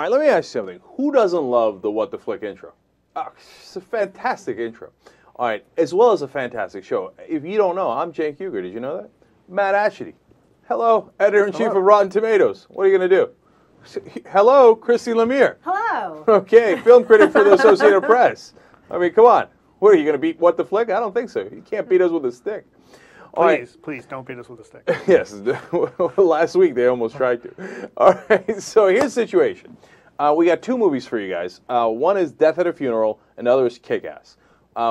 right, let me ask you something. Who doesn't love the What the Flick intro? Oh, it's a fantastic intro. All right, as well as a fantastic show. If you don't know, I'm Cenk Uygur. Did you know that? Matt Ashity. Hello, editor-in-chief of Rotten Tomatoes. What are you going to do? Hello, Christy Lemire. Hello. Okay, film critic for the Associated Press. I mean, come on. What, are you going to beat What the Flick? I don't think so. You can't beat us with a stick. Please don't beat us with a stick. Yes, last week they almost tried to. All right, so here's the situation. We got two movies for you guys. One is Death at a Funeral, and the other is Kick-Ass.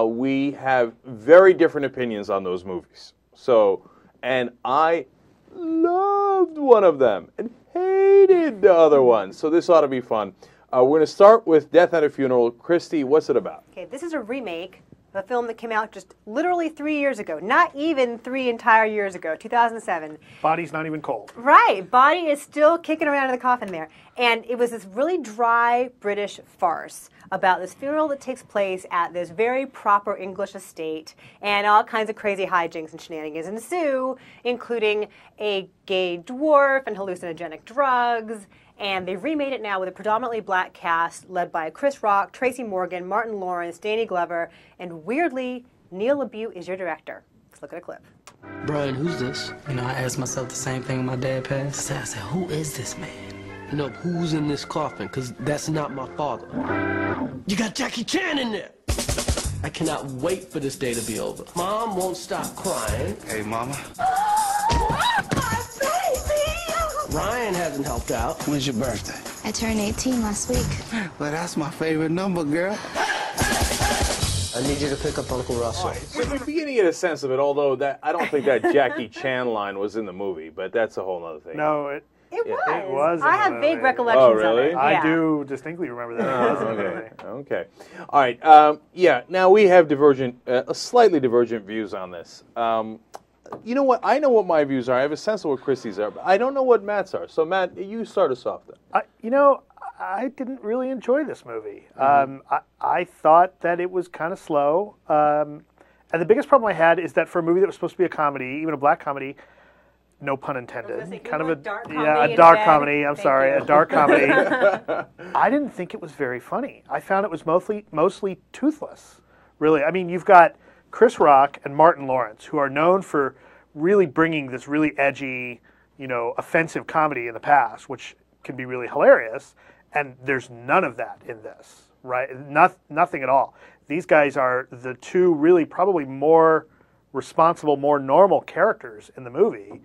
We have very different opinions on those movies. So, and I loved one of them and hated the other one. So this ought to be fun. We're going to start with Death at a Funeral. Christy, what's it about? Okay, this is a remake of a film that came out just literally 3 years ago. Not even 3 entire years ago, 2007. Body's not even cold. Right. Body is still kicking around in the coffin there. And it was this really dry British farce about this funeral that takes place at this very proper English estate, and all kinds of crazy hijinks and shenanigans ensue, including a gay dwarf and hallucinogenic drugs. And they remade it now with a predominantly black cast led by Chris Rock, Tracy Morgan, Martin Lawrence, Danny Glover, and weirdly, Neil LaBute is your director. Let's look at a clip. Brian, who's this? You know, I asked myself the same thing when my dad passed. I said, who is this man? You know, who's in this coffin? Because that's not my father. You got Jackie Chan in there! I cannot wait for this day to be over. Mom won't stop crying. Hey, Mama. Ryan hasn't helped out. When's your birthday? I turned 18 last week. Well, that's my favorite number, girl. I need you to pick up Uncle Russell. Right, so you're beginning to get a sense of it, although I don't think that Jackie Chan line was in the movie, but that's a whole other thing. No, It Yeah, was. it was in I the have vague movie. recollections Oh, really? of it. I Yeah. do distinctly remember that. It was in the movie. Okay. All right. Yeah. Now we have slightly divergent views on this. You know what? I know what my views are. I have a sense of what Christie's are, but I don't know what Matt's are. So Matt, you start us off then. I didn't really enjoy this movie. I thought that it was kind of slow. And the biggest problem I had is that for a movie that was supposed to be a comedy, even a black comedy, no pun intended, say, kind of a dark comedy a in dark bed. comedy. I'm Thank sorry, you. a dark comedy. I didn't think it was very funny. I found it was mostly toothless. Really, I mean, you've got Chris Rock and Martin Lawrence, who are known for really bringing this really edgy, offensive comedy in the past, which can be really hilarious. And there's none of that in this, right? Nothing at all. These guys are the two really probably more responsible, more normal characters in the movie,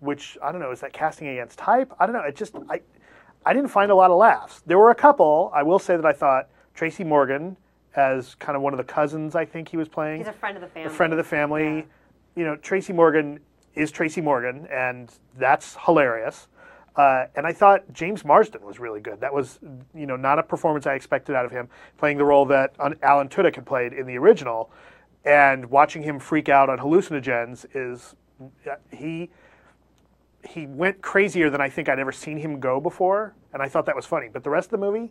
which, I don't know, is that casting against type? I don't know. I didn't find a lot of laughs. There were a couple. I will say that I thought Tracy Morgan as kind of one of the cousins, I think he was playing. He's a friend of the family. A friend of the family. Yeah. Tracy Morgan is Tracy Morgan, and that's hilarious. And I thought James Marsden was really good. That was, not a performance I expected out of him, playing the role that Alan Tudyk had played in the original. And watching him freak out on hallucinogens he went crazier than I think I'd ever seen him go before, and I thought that was funny. But the rest of the movie,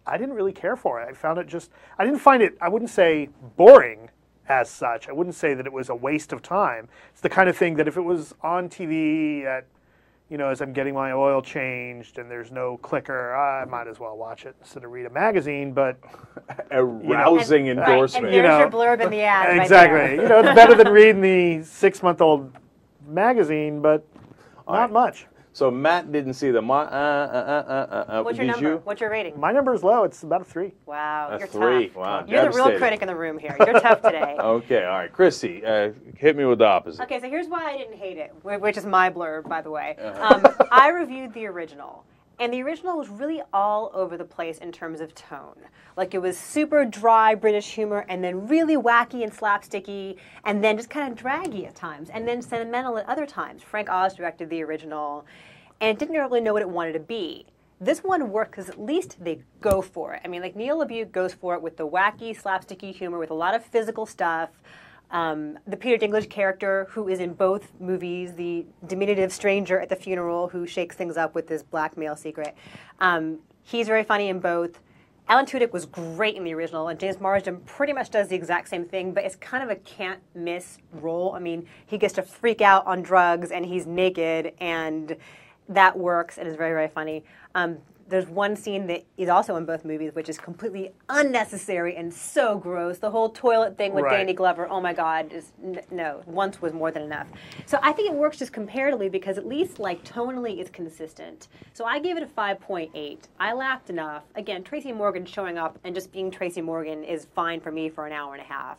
I didn't really care for it. I found it I didn't find it, I wouldn't say boring as such. I wouldn't say that it was a waste of time. It's the kind of thing that if it was on TV at, as I'm getting my oil changed and there's no clicker, I might as well watch it instead of read a magazine, but... A rousing endorsement. Right, and there's your blurb in the ad. Exactly. Right there. It's better than reading the 6-month-old magazine, but not much. So Matt didn't see the... What's your number? What's your rating? My number is low. It's about a 3. Wow, A you're 3. tough. Wow, You're the real devastating. critic in the room here. You're tough today. Okay, all right. Chrissy, hit me with the opposite. Okay, so here's why I didn't hate it, which is my blurb, by the way. I reviewed the original, and the original was really all over the place in terms of tone. Like, it was super dry British humor, and then really wacky and slapsticky, and then just kind of draggy at times, and then sentimental at other times. Frank Oz directed the original, and it didn't really know what it wanted to be. This one worked because at least they go for it. I mean, like, Neil LaBute goes for it with the wacky, slapsticky humor, with a lot of physical stuff. The Peter Dinklage character, who is in both movies, the diminutive stranger at the funeral who shakes things up with this black male secret. He's very funny in both. Alan Tudyk was great in the original, and James Marsden pretty much does the exact same thing, but it's kind of a can't-miss role. I mean, he gets to freak out on drugs, and he's naked, and that works and is very, very funny. there's one scene that is also in both movies, which is completely unnecessary and so gross. The whole toilet thing with Right. Danny Glover, oh my God, no, once was more than enough. So I think it works just comparatively because at least like tonally it's consistent. So I gave it a 5.8. I laughed enough. Again, Tracy Morgan showing up and just being Tracy Morgan is fine for me for an hour and a half.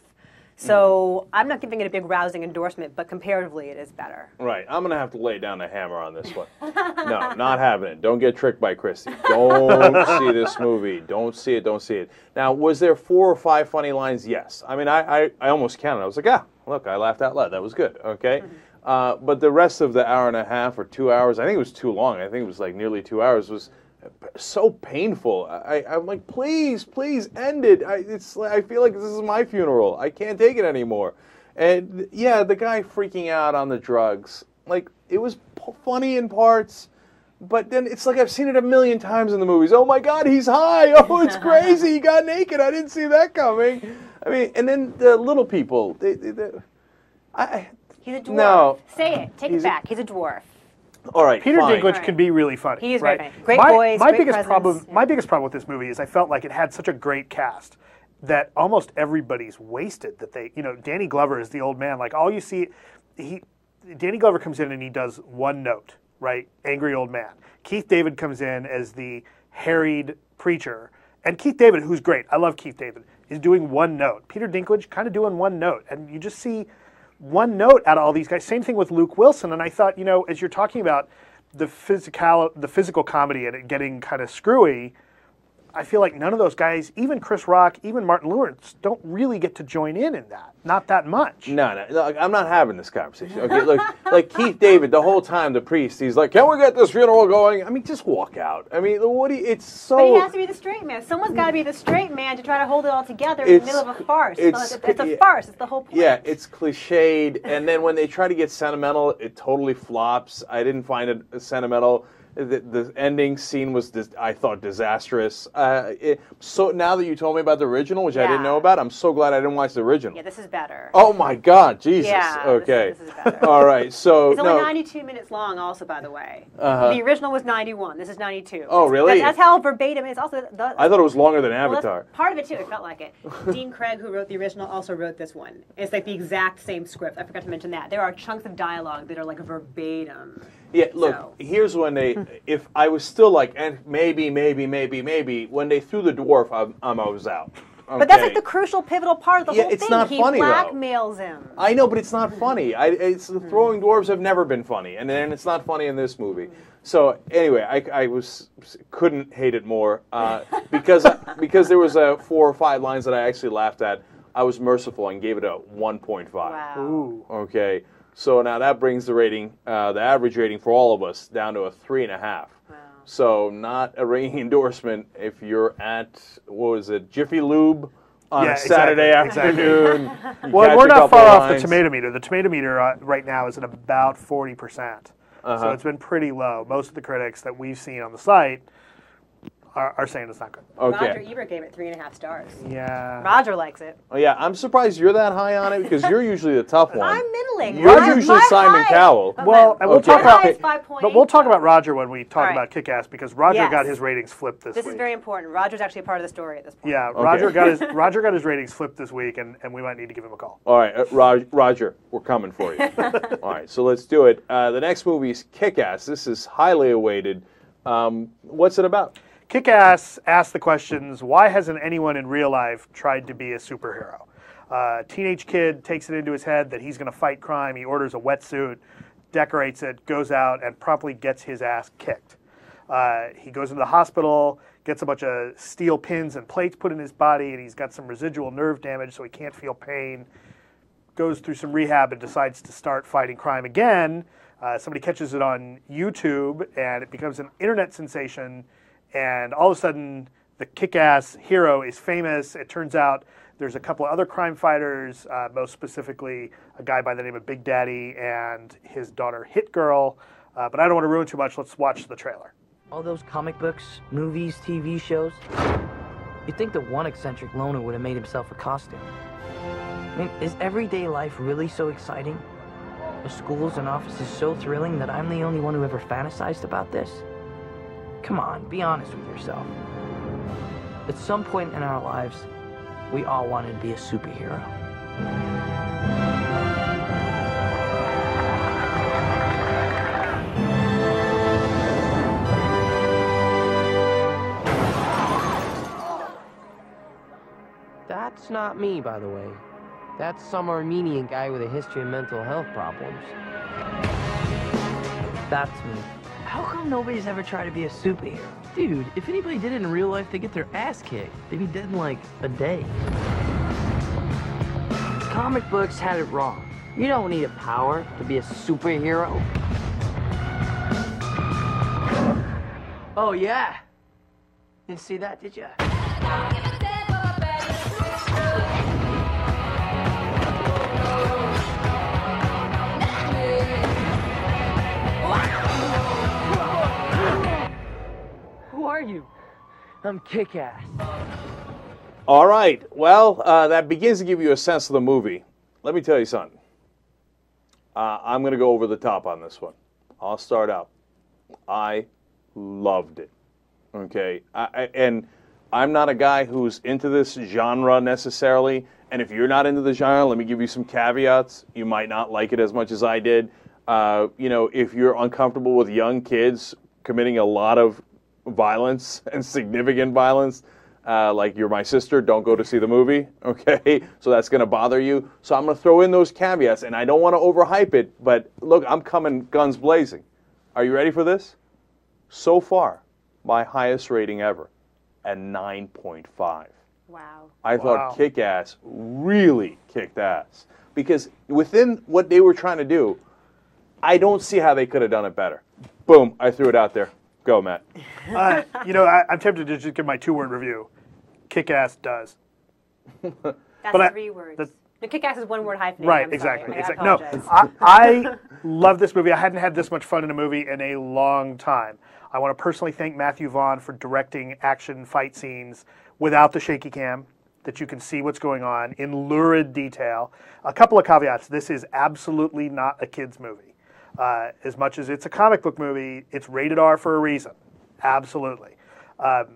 So I'm not giving it a big rousing endorsement, but comparatively it is better. Right. I'm going to have to lay down the hammer on this one. No, not having it. Don't get tricked by Christy. Don't see this movie. Don't see it. Don't see it. Now, was there 4 or 5 funny lines? Yes. I mean, I almost counted. I was like, look, I laughed out loud. That was good. Okay. But the rest of the hour and a half or 2 hours, I think it was too long. I think it was like nearly 2 hours, was so painful. I'm like, please end it. I feel like this is my funeral. I can't take it anymore. And yeah, the guy freaking out on the drugs, like, it was funny in parts, but then it's like I've seen it a million times in the movies. Oh my God, he's high. Oh, it's crazy. He got naked. I didn't see that coming. I mean, and then the little people. He's a dwarf. No. Say it. Take it back. He's a dwarf. All right, Peter fine. Dinklage can be really funny. He is right? very funny. Great my, voice, my great biggest presence. My biggest problem with this movie is I felt like it had such a great cast that almost everybody's wasted. That they, Danny Glover is the old man. Like all you see, Danny Glover comes in and he does one note, right? Angry old man. Keith David comes in as the harried preacher, and Keith David, who's great, I love Keith David, is doing one note. Peter Dinklage kind of doing one note, and you just see one note out of all these guys. Same thing with Luke Wilson, and I thought, as you're talking about the physical comedy and it getting kind of screwy, I feel like none of those guys, even Chris Rock, even Martin Lawrence, don't really get to join in that. Not that much. No, look, I'm not having this conversation. Okay, look, like Keith David, the whole time, the priest, he's like, "Can we get this funeral going?" I mean, just walk out. I mean, it's so. But he has to be the straight man. Someone's got to be the straight man to try to hold it all together in the middle of a farce. It's a farce. It's the whole point. Yeah, it's cliched, and then when they try to get sentimental, it totally flops. I didn't find it sentimental. The ending scene was, I thought, disastrous. So now that you told me about the original, which I didn't know about, I'm so glad I didn't watch the original. Yeah, this is better. Oh my God, Jesus. Yeah, okay. This is better. All right, so it's only 92 minutes long, also, by the way. The original was 91. This is 92. Oh, really? That's how verbatim it is. Also, I thought it was longer than well, Avatar. Part of it too. It felt like it. Dean Craig, who wrote the original, also wrote this one. It's like the exact same script. I forgot to mention that. There are chunks of dialogue that are like verbatim. Yeah, look, here's when if I was still like, and maybe, when they threw the dwarf, I was out. Okay. But that's like the crucial, pivotal part of the whole it's thing. not He funny, blackmails him. I know, but it's not funny. Throwing dwarves have never been funny, and then it's not funny in this movie. So anyway, I couldn't hate it more because there was 4 or 5 lines that I actually laughed at. I was merciful and gave it a 1.5. Wow. Ooh. Okay. So now that brings the rating, the average rating for all of us, down to a 3.5. Wow. So not a ringing endorsement if you're at, Jiffy Lube on a Saturday afternoon. Well, we're not far off the tomato meter. The tomato meter right now is at about 40%. So it's been pretty low. Most of the critics that we've seen on the site are saying it's not good. Okay. Roger Ebert gave it 3.5 stars. Yeah. Roger likes it. Oh yeah, I'm surprised you're that high on it because you're usually the tough one. I'm middling. You're usually Simon Cowell. Well, and we'll talk about, high is 5.8. but we'll talk about Roger when we talk All right. about Kick-Ass because Roger Yes. got his ratings flipped this week. This is very important. Roger's actually a part of the story at this point. Yeah, Okay. Roger got his ratings flipped this week, and we might need to give him a call. All right, Roger, we're coming for you. All right, so let's do it. The next movie is Kick-Ass. This is highly awaited. What's it about? Kick-Ass asks the questions, why hasn't anyone in real life tried to be a superhero? Teenage kid takes it into his head that he's going to fight crime. He orders a wetsuit, decorates it, goes out, and promptly gets his ass kicked. He goes into the hospital, gets a bunch of steel pins and plates put in his body, and he's got some residual nerve damage, so he can't feel pain. Goes through some rehab and decides to start fighting crime again. Somebody catches it on YouTube, and it becomes an internet sensation. And all of a sudden, the Kick-Ass hero is famous. It turns out there's a couple of other crime fighters, most specifically a guy by the name of Big Daddy and his daughter Hit Girl. But I don't want to ruin too much. Let's watch the trailer. All those comic books, movies, TV shows. You'd think that one eccentric loner would have made himself a costume. I mean, is everyday life really so exciting? Are schools and offices so thrilling that I'm the only one who ever fantasized about this? Come on, be honest with yourself. At some point in our lives, we all wanted to be a superhero. That's not me, by the way. That's some Armenian guy with a history of mental health problems. That's me. How come nobody's ever tried to be a superhero? Dude, if anybody did it in real life, they'd get their ass kicked. They'd be dead in like a day. Comic books had it wrong. You don't need a power to be a superhero. Oh, yeah? Didn't see that, did ya? Who are you? I'm Kick-Ass. All right. Well, that begins to give you a sense of the movie. Let me tell you something. I'm going to go over the top on this one. I'll start out. I loved it. Okay? And I'm not a guy who's into this genre necessarily. And if you're not into the genre, let me give you some caveats. You might not like it as much as I did. If you're uncomfortable with young kids committing a lot of violence and significant violence, like you're my sister, don't go to see the movie, okay? So that's going to bother you. So I'm going to throw in those caveats, and I don't want to overhype it, but look, I'm coming guns blazing. Are you ready for this? So far, my highest rating ever, at 9.5. Wow. I thought Kick-Ass really kicked ass. Because within what they were trying to do, I don't see how they could have done it better. Boom, I threw it out there. Go, Matt. I'm tempted to just give my 2-word review. Kick-Ass does. That's 3 words. No, Kick-Ass is 1 word hyphenated. Right, I'm exactly. sorry. No, I love this movie. I hadn't had this much fun in a movie in a long time. I want to personally thank Matthew Vaughn for directing action fight scenes without the shaky cam, that you can see what's going on in lurid detail. A couple of caveats. This is absolutely not a kid's movie. As much as it's a comic book movie, it's rated R for a reason. Absolutely. But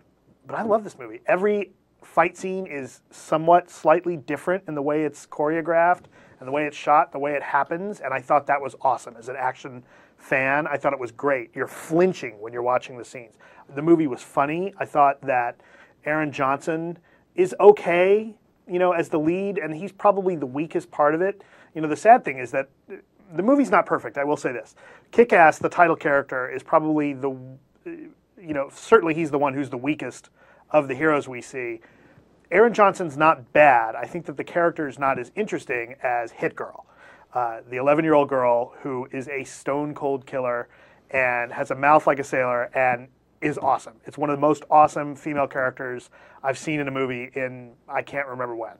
I love this movie. Every fight scene is somewhat slightly different in the way it's choreographed and the way it's shot, the way it happens, and I thought that was awesome. As an action fan, I thought it was great. You're flinching when you're watching the scenes. The movie was funny. I thought that Aaron Johnson is okay, as the lead, and he's probably the weakest part of it. The sad thing is that the movie's not perfect, I will say this. Kick-Ass, the title character, is probably certainly he's the one who's the weakest of the heroes we see. Aaron Johnson's not bad. I think that the character is not as interesting as Hit Girl, the 11-year-old girl who is a stone-cold killer and has a mouth like a sailor and is awesome. It's one of the most awesome female characters I've seen in a movie in I can't remember when.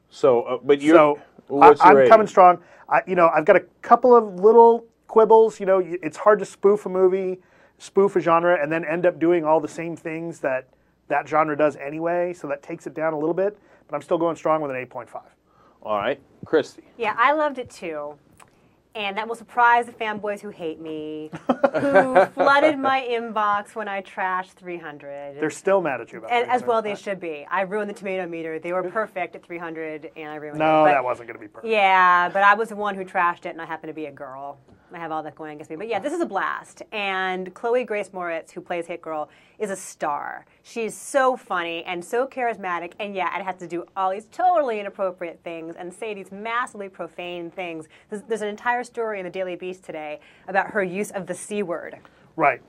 So, I'm coming strong. I've got a couple of little quibbles. It's hard to spoof a movie, spoof a genre, and then end up doing all the same things that genre does anyway. So that takes it down a little bit. But I'm still going strong with an 8.5. All right. Christy. Yeah, I loved it too. And that will surprise the fanboys who hate me, who flooded my inbox when I trashed 300. They're still mad at you about and as well they should be. I ruined the tomato meter. They were perfect at 300, and I ruined it. No, that wasn't going to be perfect. Yeah, but I was the one who trashed it, and I happen to be a girl. I have all that going against me. But yeah, this is a blast. And Chloe Grace Moritz, who plays Hit Girl, is a star. She's so funny and so charismatic. And yeah, I'd have to do all these totally inappropriate things and say these massively profane things. There's an entire story in the Daily Beast today about her use of the C word. Right.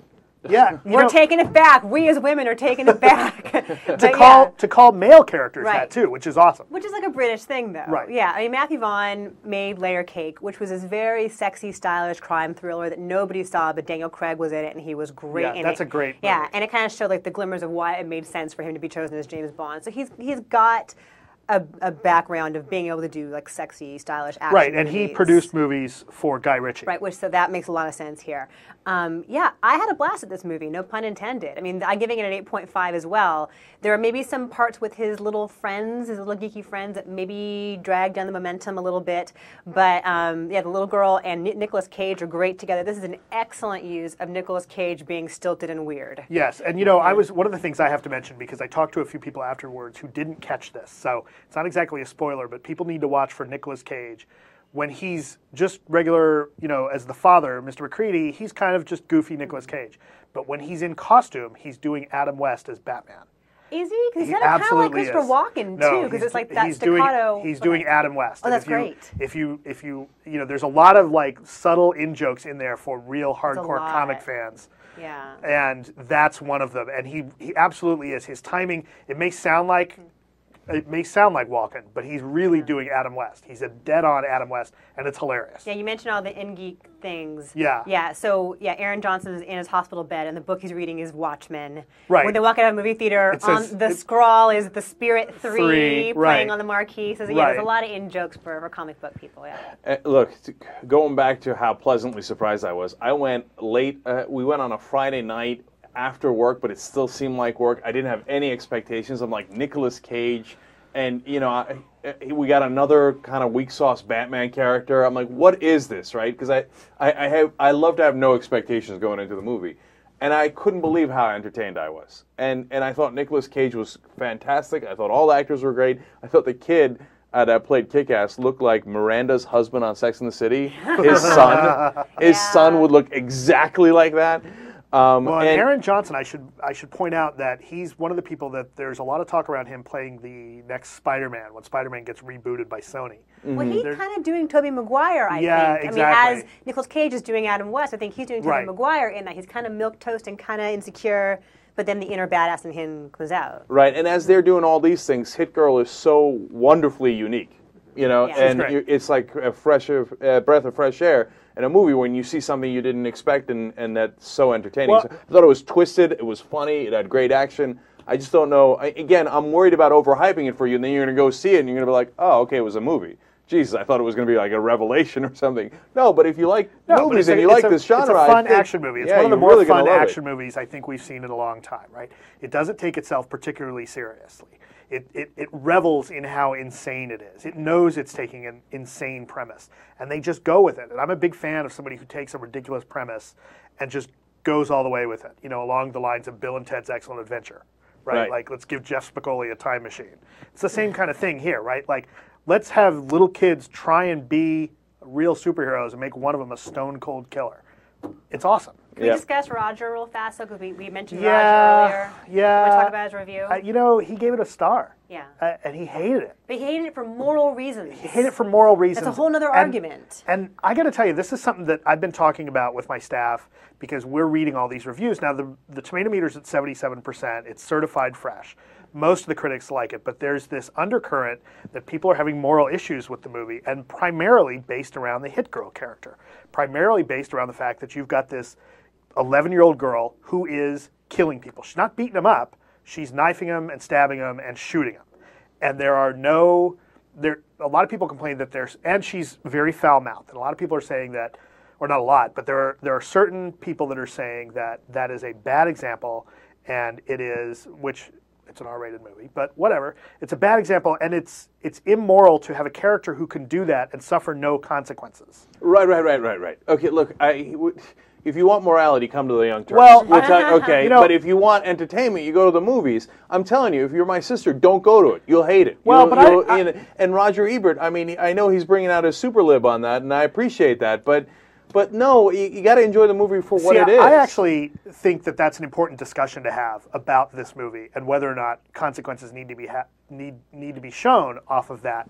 Yeah, we're taking it back. We as women are taking it back. to call male characters that too, which is awesome. Which is like a British thing, though. Right. Yeah. I mean, Matthew Vaughn made Layer Cake, which was this very sexy, stylish crime thriller that nobody saw, but Daniel Craig was in it, and he was great in it. Yeah, that's a great movie. Yeah, and it kind of showed like the glimmers of why it made sense for him to be chosen as James Bond. So he's got a background of being able to do like sexy, stylish action Right, and he movies. produced movies for Guy Ritchie. Right, which so that makes a lot of sense here. Yeah, I had a blast at this movie, no pun intended. I mean, I'm giving it an 8.5 as well. There are maybe some parts with his little friends, his little geeky friends, that maybe dragged down the momentum a little bit. But yeah, the little girl and Nicolas Cage are great together. This is an excellent use of Nicolas Cage being stilted and weird. Yes, and you know, I was one of the things I have to mention because I talked to a few people afterwards who didn't catch this. So it's not exactly a spoiler, but people need to watch for Nicolas Cage. When he's just regular, you know, as the father, Mr. McCready, he's kind of just goofy Nicolas Cage. But when he's in costume, he's doing Adam West as Batman. Is he? Because He he's kind of like absolutely Christopher is. Walken No, too, because he's- it's like that he's staccato. He's doing Adam West. Oh, And that's if you, great. If you know, there's a lot of like subtle in jokes in there for real There's a hardcore lot. comic fans. Yeah. And that's one of them. And he absolutely is. His timing, it may sound like Walken, but he's really doing Adam West. He's a dead-on Adam West, and it's hilarious. Yeah, you mentioned all the NGeek things. Yeah. Yeah, so, yeah, Aaron Johnson's in his hospital bed, and the book he's reading is Watchmen. Right. When they walk out of a movie theater, It says- on the scroll is The Spirit 3 Three, playing right. on the marquee. So, yeah, Right. there's a lot of in-jokes for comic book people, yeah. Look, going back to how pleasantly surprised I was, I went late. We went on a Friday night after work, but it still seemed like work. I didn't have any expectations. I'm like Nicolas Cage, and you know, we got another kind of weak sauce Batman character. I'm like, what is this, right? Because I love to have no expectations going into the movie, and I couldn't believe how entertained I was. And I thought Nicolas Cage was fantastic. I thought all the actors were great. I thought the kid that played Kick-Ass looked like Miranda's husband on Sex and the City. His son would look exactly like that. Well, and Aaron Johnson, I should point out that he's one of the people that there's a lot of talk around him playing the next Spider-Man when Spider-Man gets rebooted by Sony. Well, he's kind of doing Tobey Maguire, I Yeah, think. exactly. I mean, as Nicolas Cage is doing Adam West, I think he's doing Tobey Right. Maguire in that. He's kind of milquetoast and kind of insecure, but then the inner badass in him comes out. Right, and as they're doing all these things, Hit Girl is so wonderfully unique, you know, Yeah. and She's great. it's like a breath of fresh air in a movie when you see something you didn't expect and that's so entertaining. Well- So I thought it was twisted, it was funny, it had great action. I just don't know. Again, I'm worried about overhyping it for you, and then you're going to go see it, and you're going to be like, oh, okay, it was a movie. Jesus, I thought it was going to be like a revelation or something. No, but if you like movies and you like this genre, it's a I fun think- action movie. It's yeah, one of the you're more really gonna fun love it. action movies I think we've seen in a long time, right? It doesn't take itself particularly seriously. It revels in how insane it is. It knows it's taking an insane premise, and they just go with it. And I'm a big fan of somebody who takes a ridiculous premise and just goes all the way with it, you know, along the lines of Bill and Ted's Excellent Adventure, right? Like, let's give Jeff Spicoli a time machine. It's the same kind of thing here, right? Like, let's have little kids try and be real superheroes and make one of them a stone cold killer. It's awesome. Can we discuss Roger real fast, though, because we mentioned Yeah, Roger earlier? yeah. Want to talk about his review? You know, he gave it a star. Yeah. And he hated it. But he hated it for moral reasons. He hated it for moral reasons. That's a whole other And- argument. And I got to tell you, this is something that I've been talking about with my staff because we're reading all these reviews. Now, the tomato meter's at 77%. It's certified fresh. Most of the critics like it, but there's this undercurrent that people are having moral issues with the movie, and primarily based around the Hit Girl character. Primarily based around the fact that you've got this 11-year-old girl who is killing people. She's not beating them up. She's knifing them and stabbing them and shooting them. And a lot of people complain that and she's very foul-mouthed. And a lot of people are saying that, or not a lot, but there are certain people that are saying that that is a bad example, and it's an R-rated movie, but whatever. It's a bad example, and it's immoral to have a character who can do that and suffer no consequences. Right. Okay, look, if you want morality, come to the Young Turks. Well, okay, you know- but if you want entertainment, you go to the movies. I'm telling you, if you're my sister, don't go to it. You'll hate it. Well, but and Roger Ebert, I mean, I know he's bringing out his super lib on that, and I appreciate that, but no, you got to enjoy the movie for what it is. I actually think that that's an important discussion to have about this movie and whether or not consequences need to be shown off of that.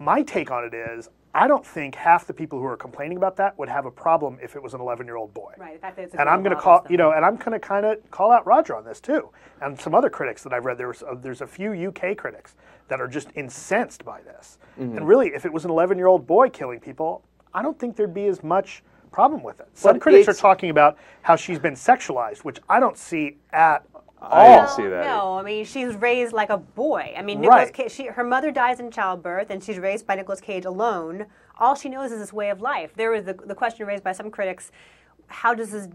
My take on it is, I don't think half the people who are complaining about that would have a problem if it was an 11-year-old boy. Right. The fact that it's And I'm going to kind of call out Roger on this too, and some other critics that I've read. There's a few UK critics that are just incensed by this. Mm-hmm. And really, if it was an 11-year-old boy killing people, I don't think there'd be as much problem with it. Some critics are talking about how she's been sexualized, which I don't see at I didn't see that. No, I mean, she's raised like a boy. I mean, Right. Nicolas Cage, her mother dies in childbirth, and she's raised by Nicolas Cage alone. All she knows is this way of life. There was the question raised by some critics, how does this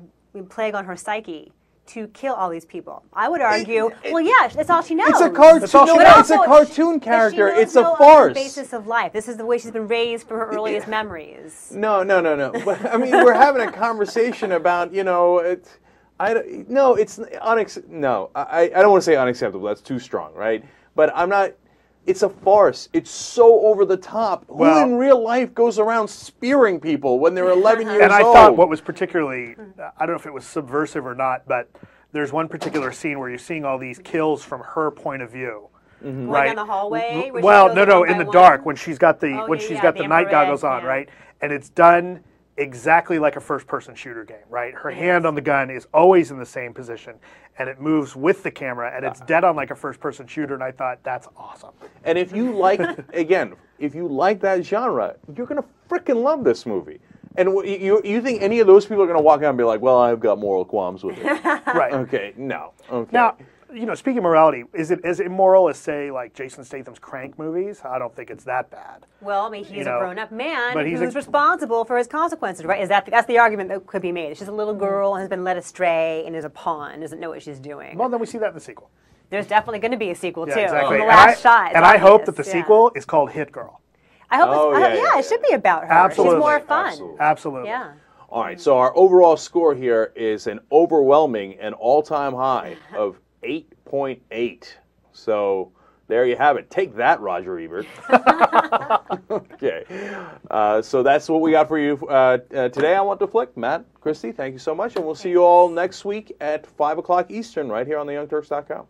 plague on her psyche to kill all these people? I would argue, well, yeah, that's all she knows. It's a cartoon. That's all she No, knows. it's a cartoon character. But she knows It's a no farce. other basis of life. This is the way she's been raised from her earliest memories. No. But, I mean, we're having a conversation about, I don't want to say unacceptable. That's too strong, right? But I'm not. It's a farce. It's so over the top. Well- Who in real life goes around spearing people when they're 11 years old? And I thought what was particularly, I don't know if it was subversive or not, but there's one particular scene where you're seeing all these kills from her point of view. Going Right. down the hallway? where she Well, goes no, one in by the one? dark when she's got the Oh, when yeah, she's yeah, got the the night infrared, goggles on, yeah. right? And it's done exactly like a first-person shooter game, right? Her hand on the gun is always in the same position, and it moves with the camera, and it's dead on like a first-person shooter. And I thought that's awesome. And if you like, again, if you like that genre, you're gonna freaking love this movie. And you think any of those people are gonna walk out and be like, "Well, I've got moral qualms with it"? Right. Okay, no. Okay. Now, speaking of morality, is it as immoral as, say, like Jason Statham's Crank movies? I don't think it's that bad. Well, I mean, he's a grown-up man but he's who's responsible for his consequences, right? That's the argument that could be made. She's a little girl and has been led astray and is a pawn, doesn't know what she's doing. Well, then we see that in the sequel. There's definitely going to be a sequel, Yeah, too. exactly. The And last shot. It's And I hope that obvious, the yeah. sequel is called Hit Girl. I hope Oh, it's, yeah, it should be about her. Absolutely. She's more fun. Absolutely. Absolutely. Yeah. All right, so our overall score here is an overwhelming and all-time high of 8.8. So there you have it. Take that, Roger Ebert. Okay. So that's what we got for you today on What the Flick. Matt, Christy, thank you so much, and we'll see you all next week at 5 o'clock Eastern right here on theyoungturks.com.